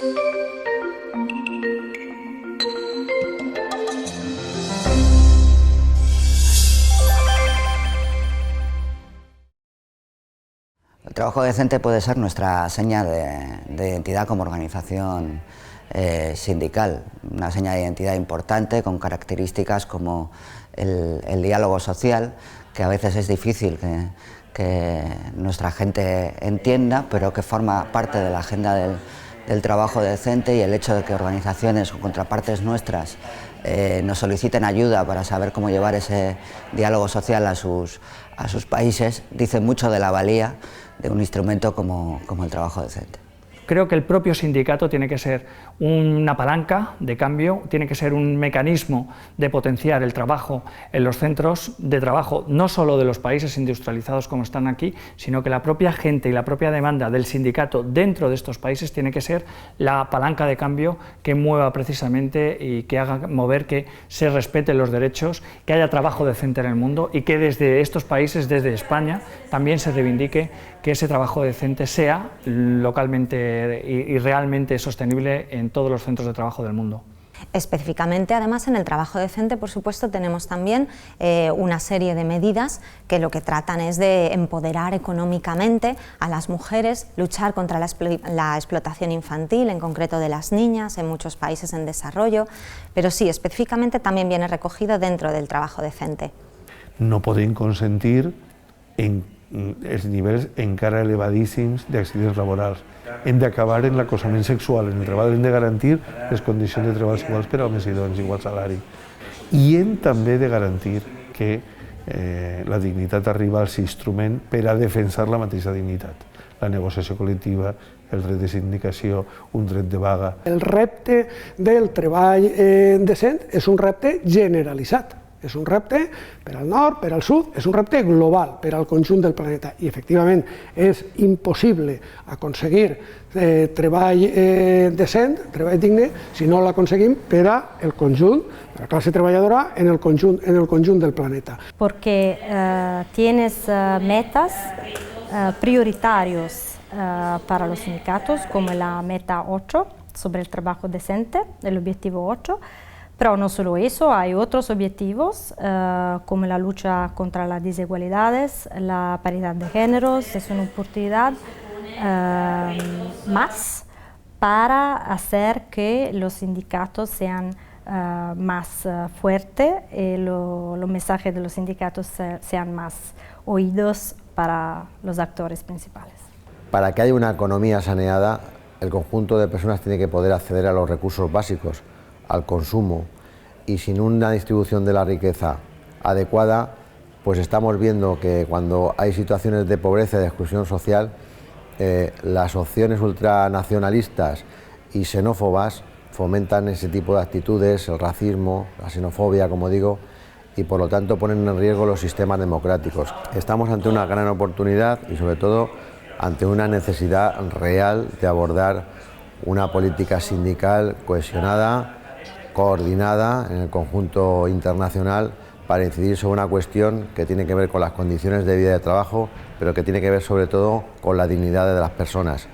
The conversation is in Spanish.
El trabajo decente puede ser nuestra seña de identidad como organización sindical, una seña de identidad importante con características como el diálogo social, que a veces es difícil que nuestra gente entienda, pero que forma parte de la agenda del trabajo decente, y el hecho de que organizaciones o contrapartes nuestras nos soliciten ayuda para saber cómo llevar ese diálogo social a sus países dice mucho de la valía de un instrumento como el trabajo decente. Creo que el propio sindicato tiene que ser una palanca de cambio, tiene que ser un mecanismo de potenciar el trabajo en los centros de trabajo, no solo de los países industrializados como están aquí, sino que la propia gente y la propia demanda del sindicato dentro de estos países tiene que ser la palanca de cambio que mueva precisamente y que haga mover que se respeten los derechos, que haya trabajo decente en el mundo y que desde estos países, desde España, también se reivindique que ese trabajo decente sea localmente y realmente sostenible en todos los centros de trabajo del mundo. Específicamente, además, en el trabajo decente, por supuesto, tenemos también una serie de medidas que lo que tratan es de empoderar económicamente a las mujeres, luchar contra la explotación infantil, en concreto de las niñas, en muchos países en desarrollo, pero sí, específicamente también viene recogido dentro del trabajo decente. No podem consentir els nivells encara elevadíssims d'accidents laborals. Hem d'acabar en l'acosament sexual en el treball, hem de garantir les condicions de treball iguals per a homes i dones, igual salari. I hem també de garantir que la dignitat arriba als instruments per a defensar la mateixa dignitat. La negociació col·lectiva, el dret de sindicació, un dret de vaga. El repte del treball decent és un repte generalitzat. És un repte per al nord, per al sud, és un repte global per al conjunt del planeta i efectivament és impossible aconseguir treball decent, treball digne, si no l'aconseguim per al conjunt de la classe treballadora en el conjunt del planeta. Porque tienes metas prioritarios para los sindicatos como la meta 8 sobre el trabajo decente, el objetivo 8. Pero no solo eso, hay otros objetivos como la lucha contra las desigualdades, la paridad de géneros, es una oportunidad más para hacer que los sindicatos sean más fuertes y los mensajes de los sindicatos sean más oídos para los actores principales. Para que haya una economía saneada, el conjunto de personas tiene que poder acceder a los recursos básicos, al consumo, y sin una distribución de la riqueza adecuada, pues estamos viendo que cuando hay situaciones de pobreza y de exclusión social, las opciones ultranacionalistas y xenófobas fomentan ese tipo de actitudes, el racismo, la xenofobia, como digo, y por lo tanto ponen en riesgo los sistemas democráticos. Estamos ante una gran oportunidad y sobre todo ante una necesidad real de abordar una política sindical cohesionada, coordinada en el conjunto internacional para incidir sobre una cuestión que tiene que ver con las condiciones de vida y de trabajo, pero que tiene que ver sobre todo con la dignidad de las personas.